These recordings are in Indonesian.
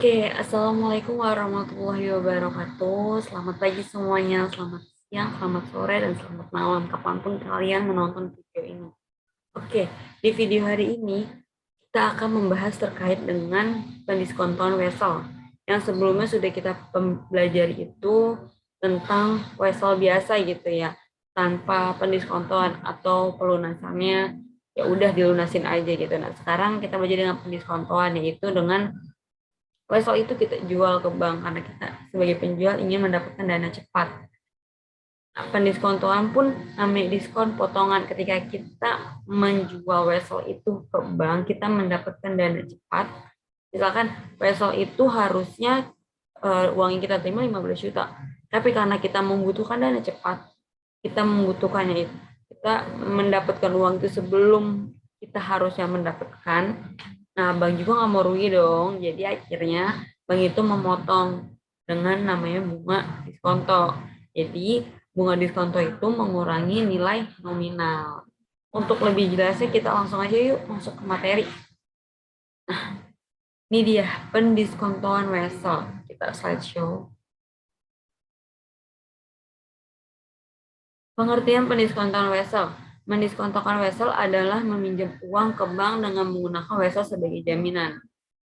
Assalamualaikum warahmatullahi wabarakatuh. Selamat pagi semuanya, selamat siang, selamat sore, dan selamat malam kapanpun kalian menonton video ini. Oke, di video hari ini kita akan membahas terkait dengan pendiskontoan wesel. Yang sebelumnya sudah kita pelajari itu tentang wesel biasa gitu ya, tanpa pendiskontoan atau pelunasannya ya udah dilunasin aja gitu. Nah, sekarang kita belajar dengan pendiskontoan yaitu dengan wesel itu kita jual ke bank karena kita sebagai penjual ingin mendapatkan dana cepat. Nah, pendiskontoan pun namanya diskon potongan. Ketika kita menjual wesel itu ke bank, kita mendapatkan dana cepat. Misalkan wesel itu harusnya uang yang kita terima 15 juta. Tapi karena kita membutuhkan dana cepat, kita membutuhkannya itu, kita mendapatkan uang itu sebelum kita harusnya mendapatkan. Nah, bank juga nggak mau rugi dong. Jadi akhirnya bank itu memotong dengan namanya bunga diskonto. Jadi bunga diskonto itu mengurangi nilai nominal. Untuk lebih jelasnya kita langsung aja yuk masuk ke materi. Ini dia pendiskontoan wesel. Kita slideshow. Pengertian pendiskontoan wesel. Mendiskontokan wesel adalah meminjam uang ke bank dengan menggunakan wesel sebagai jaminan.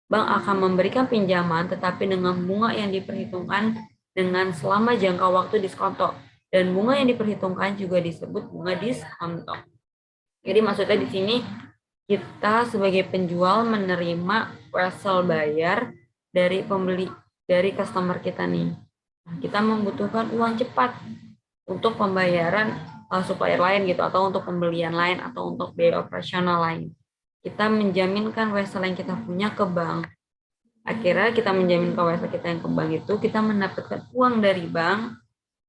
Bank akan memberikan pinjaman tetapi dengan bunga yang diperhitungkan dengan selama jangka waktu diskonto. Dan bunga yang diperhitungkan juga disebut bunga diskonto. Jadi maksudnya di sini kita sebagai penjual menerima wesel bayar dari pembeli, dari customer kita nih. Kita membutuhkan uang cepat untuk pembayaran supplier lain gitu, atau untuk pembelian lain, atau untuk biaya operasional lain. Kita menjaminkan wesel yang kita punya ke bank. Akhirnya kita menjamin ke wesel kita yang ke bank itu, kita mendapatkan uang dari bank.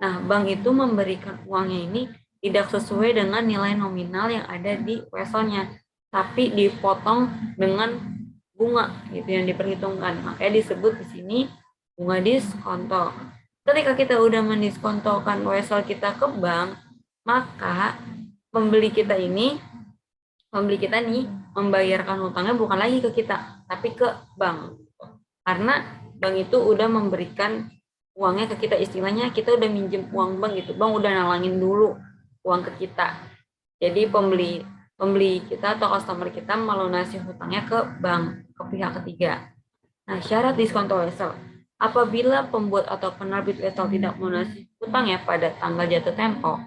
Nah, bank itu memberikan uangnya ini tidak sesuai dengan nilai nominal yang ada di weselnya, tapi dipotong dengan bunga gitu yang diperhitungkan. Makanya disebut di sini bunga diskonto. Ketika kita udah mendiskontokan wesel kita ke bank, maka pembeli kita ini, pembeli kita nih membayarkan hutangnya bukan lagi ke kita, tapi ke bank. Karena bank itu udah memberikan uangnya ke kita, istilahnya kita udah minjem uang bank gitu, bank udah nalangin dulu uang ke kita. Jadi pembeli pembeli kita atau customer kita melunasi hutangnya ke bank, ke pihak ketiga. Nah, syarat diskonto wesel. Apabila pembuat atau penerbit wesel tidak melunasi hutangnya pada tanggal jatuh tempo,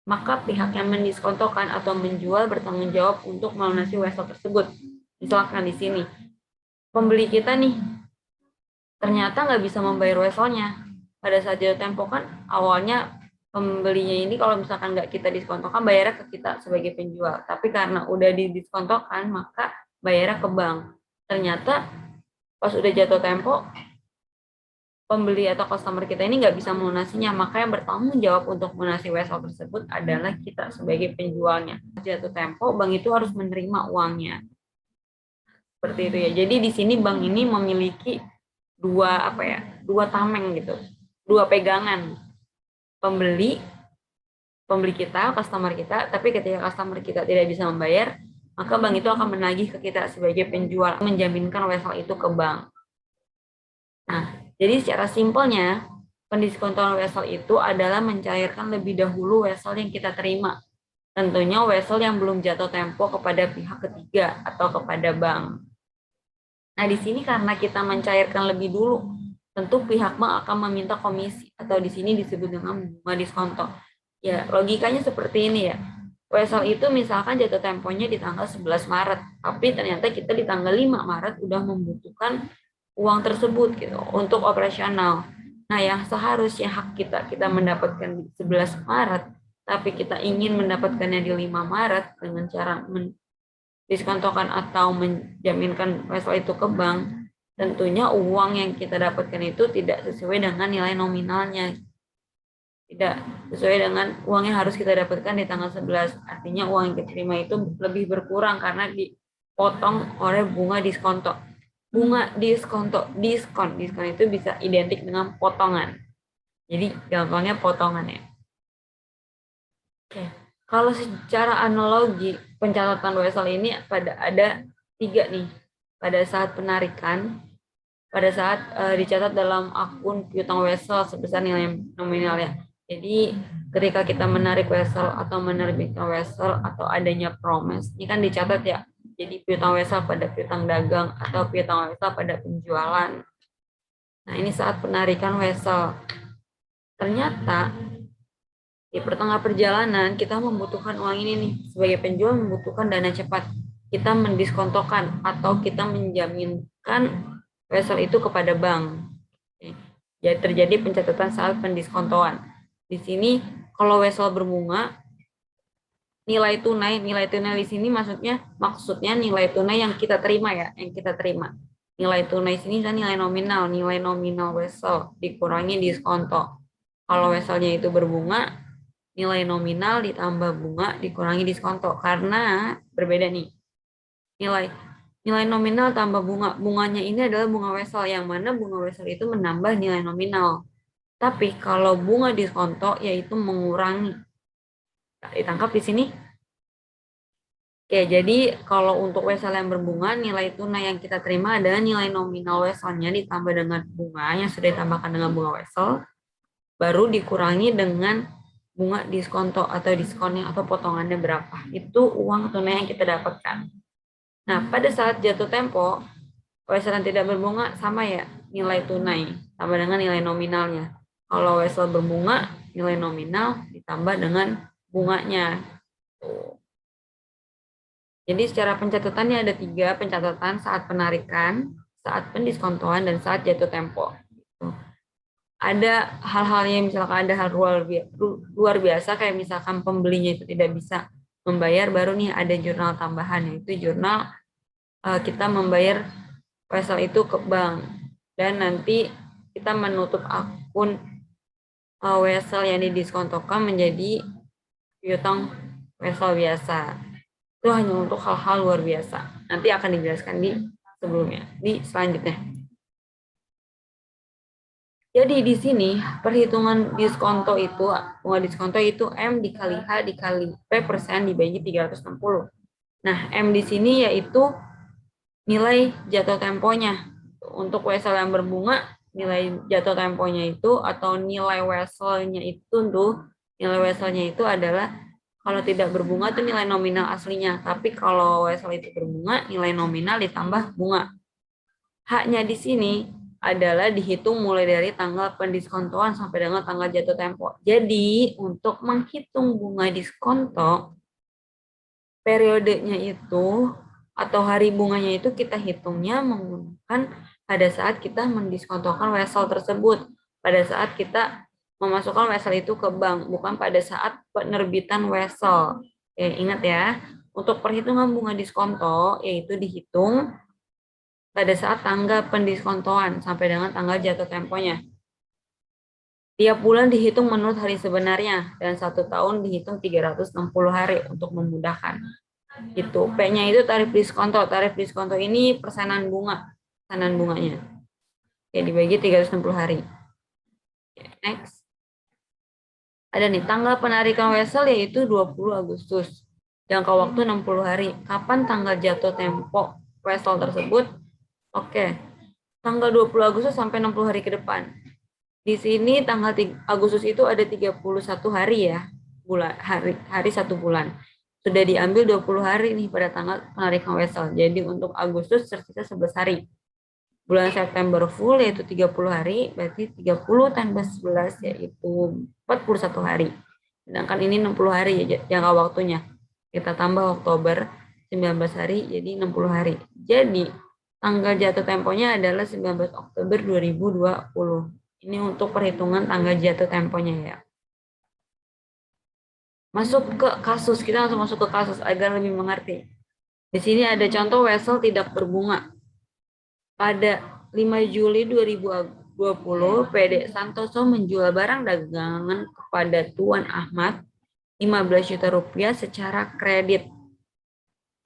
maka pihak yang mendiskontokan atau menjual bertanggung jawab untuk melunasi wesel tersebut. Misalkan di sini, pembeli kita nih ternyata nggak bisa membayar weselnya pada saat jatuh tempo. Kan awalnya pembelinya ini kalau misalkan nggak kita diskontokan bayarnya ke kita sebagai penjual, tapi karena udah didiskontokan maka bayarnya ke bank. Ternyata pas udah jatuh tempo pembeli atau customer kita ini nggak bisa melunasinya, maka yang bertanggung jawab untuk melunasi wesel tersebut adalah kita sebagai penjualnya. Jatuh tempo bank itu harus menerima uangnya, seperti itu ya. Jadi di sini bank ini memiliki dua tameng gitu, dua pegangan. Pembeli pembeli kita, customer kita. Tapi ketika customer kita tidak bisa membayar, maka bank itu akan menagih ke kita sebagai penjual, menjaminkan wesel itu ke bank. Nah, jadi secara simpelnya pendiskontoan wesel itu adalah mencairkan lebih dahulu wesel yang kita terima, tentunya wesel yang belum jatuh tempo kepada pihak ketiga atau kepada bank. Nah, di sini karena kita mencairkan lebih dulu, tentu pihak bank akan meminta komisi atau di sini disebut dengan bunga diskonto. Ya, logikanya seperti ini ya. Wesel itu misalkan jatuh temponya di tanggal 11 Maret, tapi ternyata kita di tanggal 5 Maret udah membutuhkan uang tersebut gitu untuk operasional. Nah, yang seharusnya hak kita mendapatkan di 11 Maret, tapi kita ingin mendapatkannya di 5 Maret dengan cara diskontokan atau menjaminkan wesel itu ke bank, tentunya uang yang kita dapatkan itu tidak sesuai dengan nilai nominalnya. Tidak sesuai dengan uang yang harus kita dapatkan di tanggal 11. Artinya uang yang kita terima itu lebih berkurang karena dipotong oleh bunga diskonto. Bunga diskonto, diskon itu bisa identik dengan potongan. Jadi gampangnya potongan ya. Oke. Kalau secara analogi pencatatan wesel ini ada tiga nih. Pada saat penarikan, pada saat dicatat dalam akun piutang wesel sebesar nilai nominal ya. Jadi ketika kita menarik wesel atau menerbitkan wesel atau adanya promise, ini kan dicatat ya. Jadi piutang wesel pada piutang dagang atau piutang wesel pada penjualan. Nah, ini saat penarikan wesel. Ternyata di pertengahan perjalanan kita membutuhkan uang ini nih. Sebagai penjual membutuhkan dana cepat. Kita mendiskontokan atau kita menjaminkan wesel itu kepada bank. Jadi terjadi pencatatan saat pendiskontoan. Di sini kalau wesel berbunga, nilai tunai di sini maksudnya nilai tunai yang kita terima ya, yang kita terima. Nilai tunai sini kan nilai nominal wesel dikurangi diskonto. Kalau weselnya itu berbunga, nilai nominal ditambah bunga dikurangi diskonto karena berbeda nih. Nilai nominal tambah bunga. Bunganya ini adalah bunga wesel yang mana bunga wesel itu menambah nilai nominal. Tapi kalau bunga diskonto yaitu mengurangi. Ditangkap di sini? Oke, jadi kalau untuk wesel yang berbunga, nilai tunai yang kita terima adalah nilai nominal weselnya ditambah dengan bunga yang sudah ditambahkan dengan bunga wesel, baru dikurangi dengan bunga diskonto atau diskonnya atau potongannya berapa. Itu uang tunai yang kita dapatkan. Nah, pada saat jatuh tempo, wesel yang tidak berbunga sama ya, nilai tunai tambah dengan nilai nominalnya. Kalau wesel berbunga, nilai nominal ditambah dengan bunganya. Tuh. Jadi secara pencatatannya ada 3 pencatatan saat penarikan, saat pendiskontoan, dan saat jatuh tempo. Ada hal-hal yang misalkan ada hal luar biasa kayak misalkan pembelinya itu tidak bisa membayar, baru nih ada jurnal tambahan, yaitu jurnal kita membayar wesel itu ke bank. Dan nanti kita menutup akun wesel yang didiskontokan menjadi piutang wesel biasa. Itu hanya untuk hal-hal luar biasa. Nanti akan dijelaskan di sebelumnya, di selanjutnya. Jadi di sini perhitungan diskonto itu, bunga diskonto itu M dikali H dikali P persen dibagi 360. Nah, M di sini yaitu nilai jatuh temponya. Untuk wesel yang berbunga, nilai jatuh temponya itu atau nilai weselnya itu adalah kalau tidak berbunga itu nilai nominal aslinya, tapi kalau wesel itu berbunga, nilai nominal ditambah bunga. Haknya di sini adalah dihitung mulai dari tanggal pendiskontoan sampai dengan tanggal jatuh tempo. Jadi, untuk menghitung bunga diskonto, periodenya itu atau hari bunganya itu kita hitungnya menggunakan pada saat kita mendiskontokan wesel tersebut. Pada saat kita memasukkan wesel itu ke bank, bukan pada saat penerbitan wesel. Ingat ya, untuk perhitungan bunga diskonto yaitu dihitung pada saat tanggal pendiskontoan sampai dengan tanggal jatuh temponya. Tiap bulan dihitung menurut hari sebenarnya dan 1 tahun dihitung 360 hari untuk memudahkan. Itu P-nya itu tarif diskonto. Tarif diskonto ini persenan bunganya. Ya, dibagi 360 hari. Next. Ada nih, tanggal penarikan wesel yaitu 20 Agustus. Jangka waktu 60 hari. Kapan tanggal jatuh tempo wesel tersebut? Oke. Tanggal 20 Agustus sampai 60 hari ke depan. Di sini tanggal Agustus itu ada 31 hari ya. Hari 1 bulan. Sudah diambil 20 hari nih pada tanggal penarikan wesel. Jadi untuk Agustus tersisa 11 hari. Bulan September full yaitu 30 hari, berarti 30 tambah 11 yaitu 41 hari. Sedangkan ini 60 hari ya jangka waktunya. Kita tambah Oktober 19 hari jadi 60 hari. Jadi tanggal jatuh temponya adalah 19 Oktober 2020. Ini untuk perhitungan tanggal jatuh temponya ya. Masuk ke kasus, kita langsung masuk ke kasus agar lebih mengerti. Di sini ada contoh wesel tidak berbunga. Pada 5 Juli 2020, PD Santoso menjual barang dagangan kepada Tuan Ahmad 15 juta rupiah secara kredit.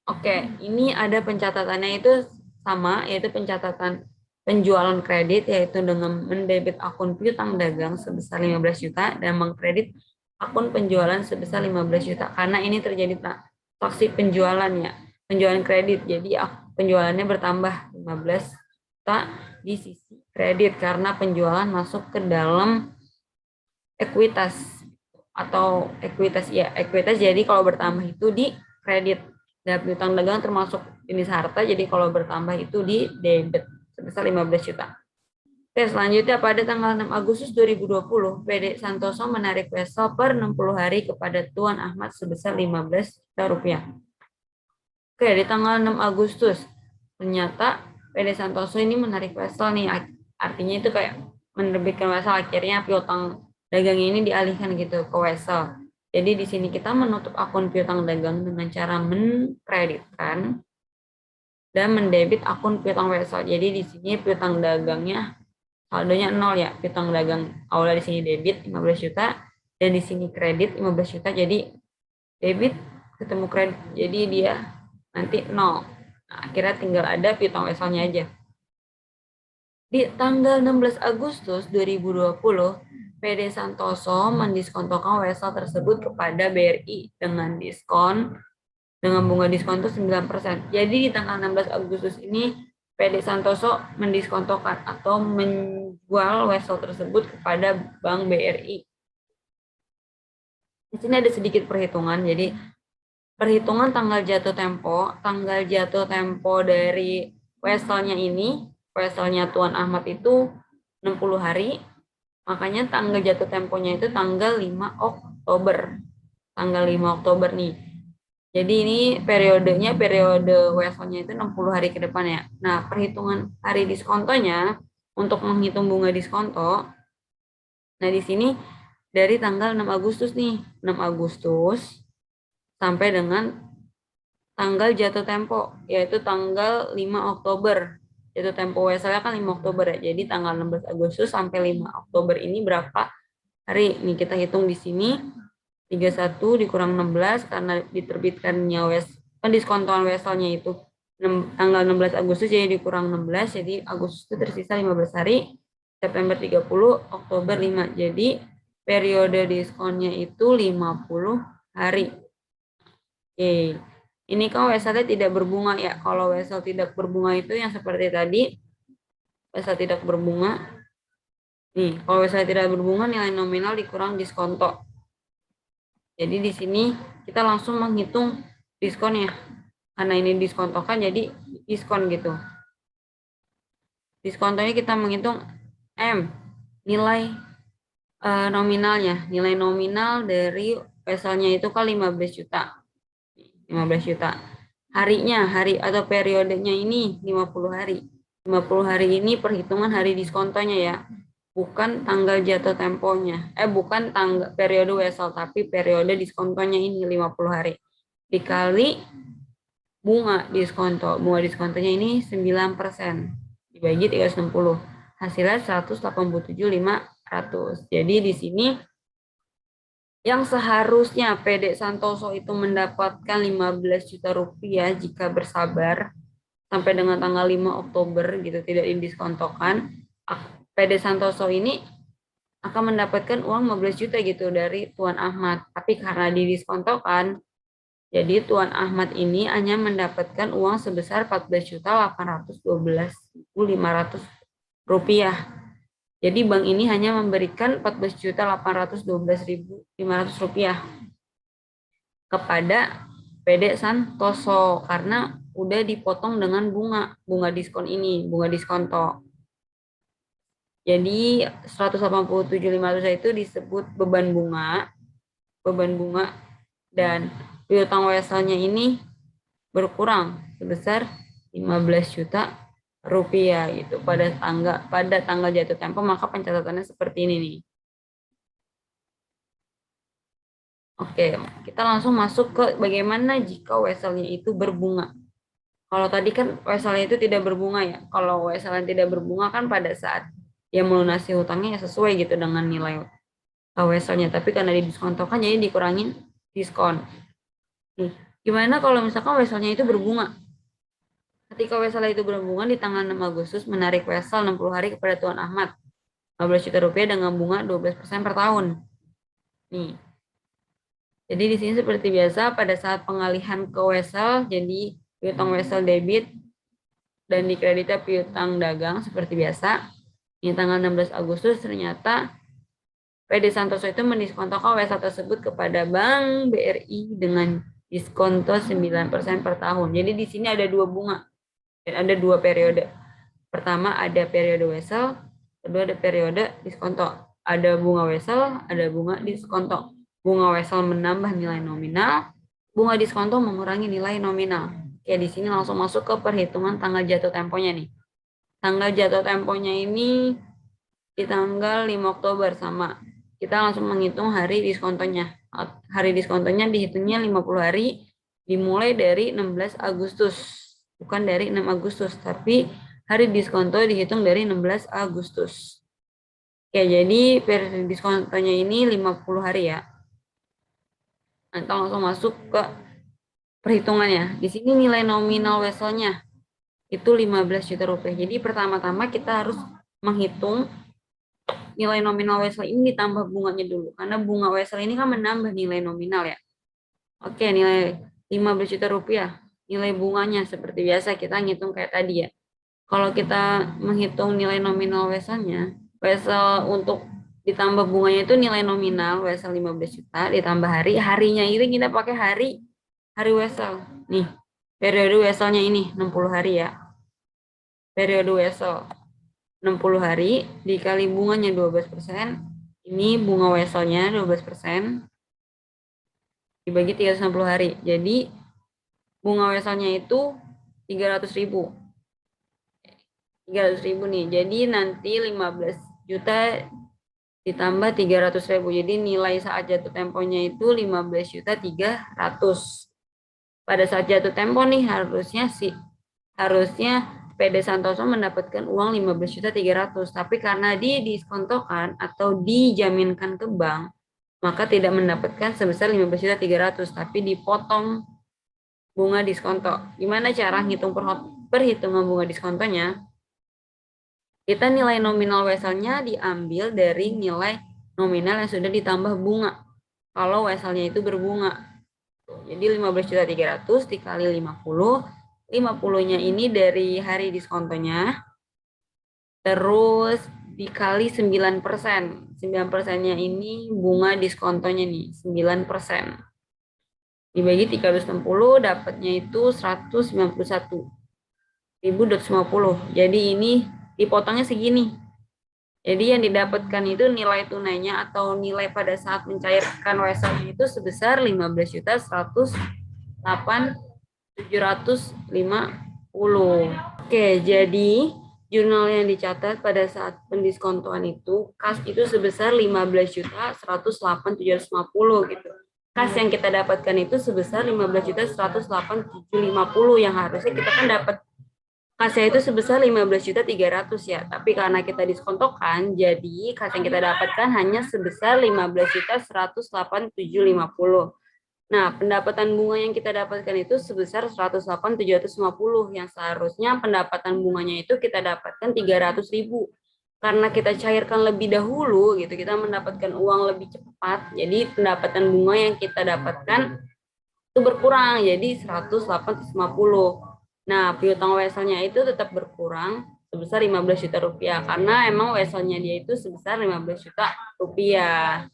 Oke, ini ada pencatatannya itu sama, yaitu pencatatan penjualan kredit, yaitu dengan mendebit akun piutang dagang sebesar 15 juta dan mengkredit akun penjualan sebesar 15 juta. Karena ini terjadi transaksi penjualan ya, penjualan kredit. Jadi penjualannya bertambah 15 juta di sisi kredit karena penjualan masuk ke dalam ekuitas atau ekuitas ya ekuitas, jadi kalau bertambah itu di kredit dan piutang dagang termasuk jenis harta, jadi kalau bertambah itu di debit sebesar 15 juta. Oke, selanjutnya pada tanggal 6 Agustus 2020 PD Santoso menarik wesel per 60 hari kepada Tuan Ahmad sebesar 15 juta rupiah. Oke, di tanggal 6 Agustus ternyata PD Santoso ini menarik wesel nih, artinya itu kayak menerbitkan wesel, akhirnya piutang dagang ini dialihkan gitu ke wesel. Jadi di sini kita menutup akun piutang dagang dengan cara mengkreditkan dan mendebit akun piutang wesel. Jadi di sini piutang dagangnya saldonya 0 ya, piutang dagang awalnya di sini debit 15 juta dan di sini kredit 15 juta. Jadi debit ketemu kredit, jadi dia nanti 0. Nah, akhirnya tinggal ada piutang weselnya aja. Di tanggal 16 Agustus 2020, PD Santoso mendiskontokan wesel tersebut kepada BRI dengan bunga diskon itu 9%. Jadi di tanggal 16 Agustus ini PD Santoso mendiskontokan atau menjual wesel tersebut kepada Bank BRI. Di sini ada sedikit perhitungan. Jadi perhitungan tanggal jatuh tempo dari weselnya ini, weselnya Tuan Ahmad itu 60 hari, makanya tanggal jatuh temponya itu tanggal 5 Oktober. Tanggal 5 Oktober nih. Jadi ini periode weselnya itu 60 hari ke depan ya. Nah, perhitungan hari diskontonya untuk menghitung bunga diskonto. Nah, di sini dari tanggal 6 Agustus nih, 6 Agustus sampai dengan tanggal jatuh tempo, yaitu tanggal 5 Oktober. Jatuh tempo weselnya kan 5 Oktober ya. Jadi tanggal 16 Agustus sampai 5 Oktober ini berapa hari? Nih kita hitung di sini. 31 dikurang 16 karena diterbitkannya pendiskontoan weselnya itu tanggal 16 Agustus, jadi dikurang 16, jadi Agustus itu tersisa 15 hari, September 30, Oktober 5. Jadi periode diskonnya itu 50 hari. Oke. Ini kan weselnya tidak berbunga ya. Kalau wesel tidak berbunga itu yang seperti tadi, wesel tidak berbunga. Nih, kalau wesel tidak berbunga nilai nominal dikurang diskonto. Jadi di sini kita langsung menghitung diskonnya. Karena ini diskontokan jadi diskon gitu. Diskontonya kita menghitung M, nilai nominalnya. Nilai nominal dari weselnya itu kan 15 juta. 15 juta. Harinya, hari atau periodenya ini 50 hari. 50 hari ini perhitungan hari diskontonya ya. Bukan tanggal jatuh temponya. Bukan tanggal periode wesel, tapi periode diskontonya ini 50 hari. Dikali bunga diskonto. Bunga diskontonya ini 9%. Dibagi 360. Hasilnya 187.500. Jadi di sini yang seharusnya PD Santoso itu mendapatkan 15 juta rupiah jika bersabar sampai dengan tanggal 5 Oktober gitu, tidak didiskontokan, PD Santoso ini akan mendapatkan uang 15 juta gitu dari Tuan Ahmad. Tapi karena didiskontokan, jadi Tuan Ahmad ini hanya mendapatkan uang sebesar 14.812.500 rupiah. Jadi bank ini hanya memberikan 14.812.500 rupiah kepada PD Santoso karena udah dipotong dengan bunga diskon ini, bunga diskonto. Jadi 187.500 itu disebut beban bunga dan piutang weselnya ini berkurang sebesar 15 juta rupiah gitu pada tanggal jatuh tempo, maka pencatatannya seperti ini nih. Oke, kita langsung masuk ke bagaimana jika weselnya itu berbunga. Kalau tadi kan weselnya itu tidak berbunga ya. Kalau weselnya tidak berbunga kan pada saat dia melunasi hutangnya ya sesuai gitu dengan nilai weselnya. Tapi karena didiskontokan jadi dikurangin diskon. Nih, gimana kalau misalkan weselnya itu berbunga? Ketika weselnya itu berbunga di tanggal 6 Agustus menarik wesel 60 hari kepada Tuan Ahmad 15 juta rupiah dengan bunga 12% per tahun. Nih. Jadi di sini seperti biasa pada saat pengalihan ke wesel, jadi piutang wesel debit dan dikreditnya piutang dagang seperti biasa. Di tanggal 16 Agustus ternyata PD Santoso itu mendiskontokan WSL tersebut kepada Bank BRI dengan diskonto 9% per tahun. Jadi di sini ada dua bunga dan ada dua periode. Pertama ada periode WSL, kedua ada periode diskonto. Ada bunga WSL, ada bunga diskonto. Bunga WSL menambah nilai nominal, bunga diskonto mengurangi nilai nominal. Oke, di sini langsung masuk ke perhitungan tanggal jatuh temponya nih. Tanggal jatuh temponya ini di tanggal 5 Oktober sama. Kita langsung menghitung hari diskontonya. Hari diskontonya dihitungnya 50 hari dimulai dari 16 Agustus. Bukan dari 6 Agustus, tapi hari diskonto dihitung dari 16 Agustus. Oke, jadi periode diskontonya ini 50 hari ya. Nah, kita langsung masuk ke perhitungannya. Di sini nilai nominal weselnya itu 15 juta rupiah. Jadi pertama-tama kita harus menghitung nilai nominal wesel ini ditambah bunganya dulu. Karena bunga wesel ini kan menambah nilai nominal ya. Oke, nilai 15 juta rupiah. Nilai bunganya seperti biasa kita ngitung kayak tadi ya. Kalau kita menghitung nilai nominal weselnya, wesel untuk ditambah bunganya itu nilai nominal wesel 15 juta ditambah hari. Harinya itu kita pakai hari wesel. Nih, periode weselnya ini 60 hari ya. Periode wesel 60 hari dikali bunganya 12%. Ini bunga weselnya 12% dibagi 360 hari. Jadi bunga weselnya itu 300.000. 300.000 nih. Jadi nanti 15 juta ditambah 300.000. Jadi nilai saat jatuh temponya itu 15.300.000. Pada saat jatuh tempo nih harusnya PD Santoso mendapatkan uang 15.300.000, tapi karena didiskontokan atau dijaminkan ke bank, maka tidak mendapatkan sebesar 15.300.000, tapi dipotong bunga diskonto. Gimana cara ngitung perhitungan bunga diskontonya? Kita nilai nominal weselnya diambil dari nilai nominal yang sudah ditambah bunga. Kalau weselnya itu berbunga. Jadi 15.300.000 dikali 50. 50-nya ini dari hari diskontonya. Terus dikali 9%. 9%-nya ini bunga diskontonya nih, 9%. Dibagi 360 dapatnya itu 191.250. Jadi ini dipotongnya segini. Jadi yang didapatkan itu nilai tunainya atau nilai pada saat mencairkan wesel itu sebesar 15.108.750. Oke, jadi jurnal yang dicatat pada saat pendiskontoan itu kas itu sebesar 15.108.750 gitu. Kas yang kita dapatkan itu sebesar 15.108.750 yang harusnya kita kan dapat kasnya itu sebesar 15.300.000 ya. Tapi karena kita diskontokan, jadi kas yang kita dapatkan hanya sebesar 15.108.750. Nah, pendapatan bunga yang kita dapatkan itu sebesar 108.750 yang seharusnya pendapatan bunganya itu kita dapatkan 300.000. Karena kita cairkan lebih dahulu gitu, kita mendapatkan uang lebih cepat. Jadi pendapatan bunga yang kita dapatkan itu berkurang jadi 108.50. Nah, piutang weselnya itu tetap berkurang sebesar 15 juta rupiah karena emang weselnya dia itu sebesar 15 juta rupiah.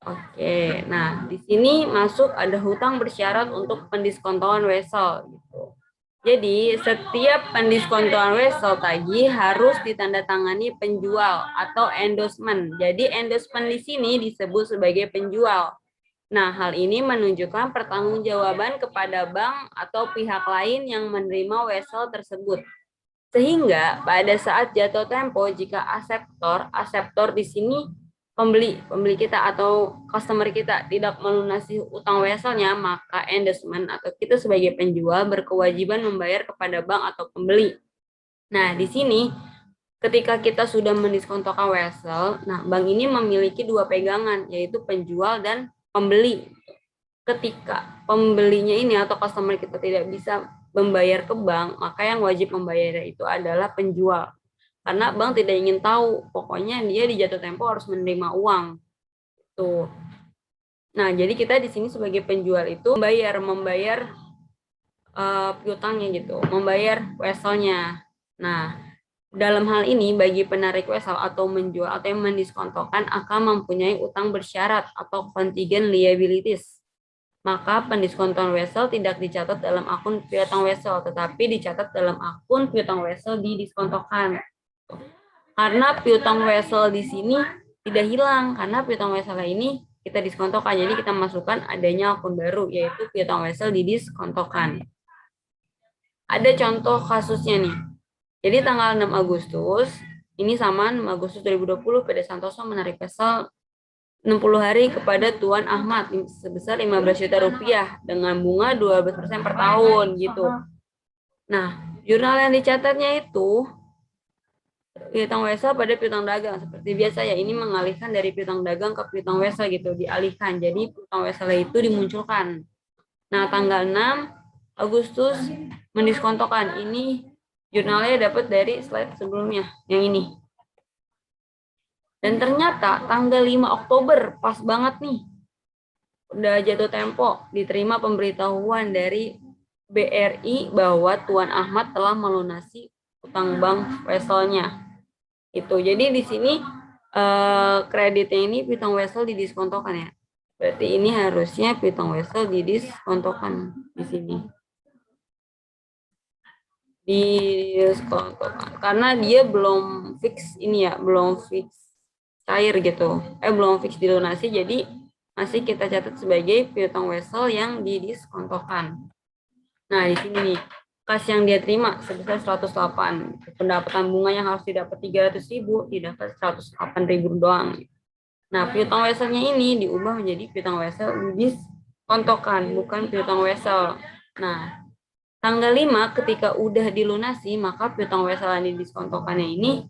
Oke, nah di sini masuk ada hutang bersyarat untuk pendiskontoan wesel gitu. Jadi setiap pendiskontoan wesel tagih harus ditandatangani penjual atau endorsement. Jadi endorsement di sini disebut sebagai penjual. Nah, hal ini menunjukkan pertanggungjawaban kepada bank atau pihak lain yang menerima wesel tersebut. Sehingga pada saat jatuh tempo jika aseptor di sini pembeli kita atau customer kita tidak melunasi utang weselnya, maka endorsement atau kita sebagai penjual berkewajiban membayar kepada bank atau pembeli. Nah, di sini ketika kita sudah mendiskontokan wesel, nah bank ini memiliki dua pegangan yaitu penjual dan pembeli. Ketika pembelinya ini atau customer kita tidak bisa membayar ke bank, maka yang wajib membayar itu adalah penjual. Karena bank tidak ingin tahu, pokoknya dia di jatuh tempo harus menerima uang. Tuh. Nah, jadi kita di sini sebagai penjual itu membayar piutangnya gitu, membayar weselnya. Nah, dalam hal ini bagi penarik wesel atau menjual atau yang mendiskontokan akan mempunyai utang bersyarat atau contingent liabilities. Maka pendiskontan wesel tidak dicatat dalam akun piutang wesel, tetapi dicatat dalam akun piutang wesel didiskontokan. Karena piutang wesel di sini tidak hilang, karena piutang wesel ini kita diskontokan. Jadi kita masukkan adanya akun baru, yaitu piutang wesel didiskontokan. Ada contoh kasusnya nih. Jadi tanggal 6 Agustus, ini sama 6 Agustus 2020, PD Santoso menarik wesel 60 hari kepada Tuan Ahmad sebesar 15 juta rupiah dengan bunga 12% per tahun gitu. Nah, jurnal yang dicatatnya itu piutang wesel pada piutang dagang seperti biasa ya, ini mengalihkan dari piutang dagang ke piutang wesel gitu, dialihkan. Jadi piutang wesel itu dimunculkan. Nah, tanggal 6 Agustus mendiskontokan. Ini jurnalnya dapat dari slide sebelumnya yang ini. Dan ternyata tanggal 5 Oktober pas banget nih. Udah jatuh tempo, diterima pemberitahuan dari BRI bahwa Tuan Ahmad telah melunasi utang bank weselnya. Itu. Jadi di sini kreditnya ini piutang wesel didiskontokan ya. Berarti ini harusnya piutang wesel didiskontokan di sini. Didiskontokan karena dia belum fix ini ya, belum fix cair gitu. Belum fix dilunasi, jadi masih kita catat sebagai piutang wesel yang didiskontokan. Nah, di sini nih kas yang dia terima sebesar 108. Pendapatan bunga yang harus didapat 300.000 didapat 108.000 doang. Nah, piutang weselnya ini diubah menjadi piutang wesel didiskontokan, bukan piutang wesel. Nah, tanggal 5 ketika udah dilunasi, maka piutang wesel yang didiskontokannya ini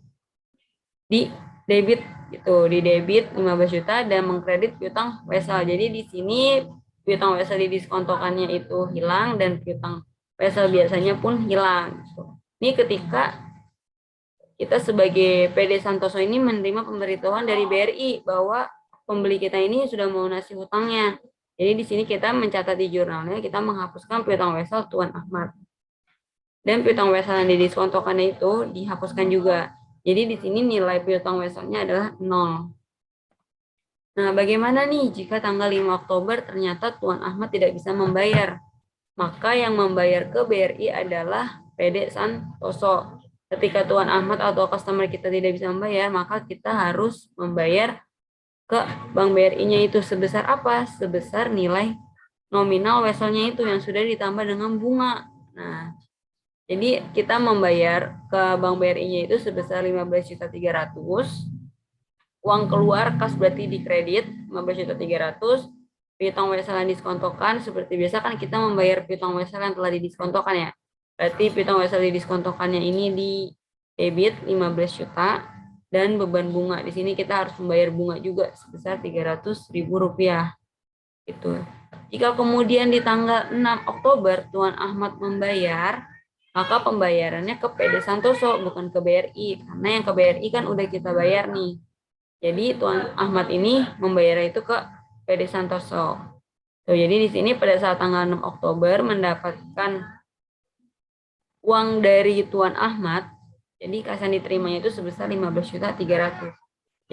di debit gitu, di debit 15 juta dan mengkredit piutang wesel. Jadi di sini piutang wesel didiskontokannya itu hilang dan piutang wesel biasanya pun hilang. Ini ketika kita sebagai PD Santoso ini menerima pemberitahuan dari BRI bahwa pembeli kita ini sudah melunasi hutangnya. Jadi di sini kita mencatat di jurnalnya, kita menghapuskan piutang wesel Tuan Ahmad. Dan piutang wesel yang didiskontokannya itu dihapuskan juga. Jadi di sini nilai piutang weselnya adalah 0. Nah, bagaimana nih jika tanggal 5 Oktober ternyata Tuan Ahmad tidak bisa membayar? Maka yang membayar ke BRI adalah PD Santoso. Ketika Tuan Ahmad atau customer kita tidak bisa membayar, maka kita harus membayar ke Bank BRI-nya itu sebesar apa? Sebesar nilai nominal weselnya itu yang sudah ditambah dengan bunga. Nah, jadi kita membayar ke Bank BRI-nya itu sebesar 15.300.000. Uang keluar kas berarti dikredit 15.300.000. Piutang wesel yang diskontokan seperti biasa kan kita membayar piutang wesel yang telah didiskontokan ya. Berarti piutang wesel didiskontokannya ini di debit 15 juta dan beban bunga. Di sini kita harus membayar bunga juga sebesar 300.000 rupiah. Itu. Jika kemudian di tanggal 6 Oktober Tuan Ahmad membayar, maka pembayarannya ke PD Santoso bukan ke BRI, karena yang ke BRI kan udah kita bayar nih. Jadi Tuan Ahmad ini membayar itu ke PD Santoso. Tuh, jadi di sini pada saat tanggal 6 Oktober mendapatkan uang dari Tuan Ahmad, jadi kas yang diterimanya itu sebesar 15.300.000.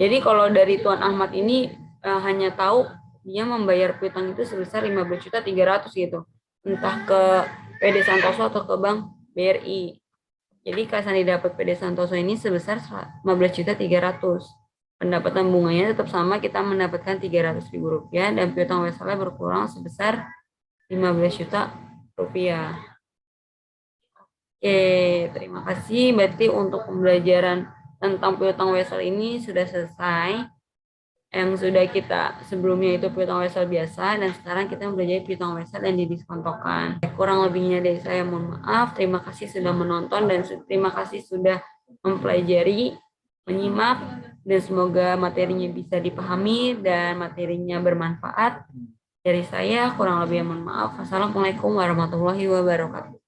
Jadi kalau dari Tuan Ahmad ini hanya tahu dia membayar piutang itu sebesar 15.300.000 gitu. Entah ke PD Santoso atau ke Bank BRI. Jadi kas yang didapat PD Santoso ini sebesar 15.300.000. Pendapatan bunganya tetap sama, kita mendapatkan 300.000 rupiah dan piutang weselnya berkurang sebesar 15 juta rupiah. Oke, terima kasih. Berarti untuk pembelajaran tentang piutang wesel ini sudah selesai. Yang sudah kita sebelumnya itu piutang wesel biasa dan sekarang kita belajar piutang wesel yang didiskontokan. Kurang lebihnya dari saya mohon maaf. Terima kasih sudah menonton dan terima kasih sudah mempelajari, menyimak, dan semoga materinya bisa dipahami dan materinya bermanfaat. Dari saya kurang lebih mohon maaf. Wassalamualaikum warahmatullahi wabarakatuh.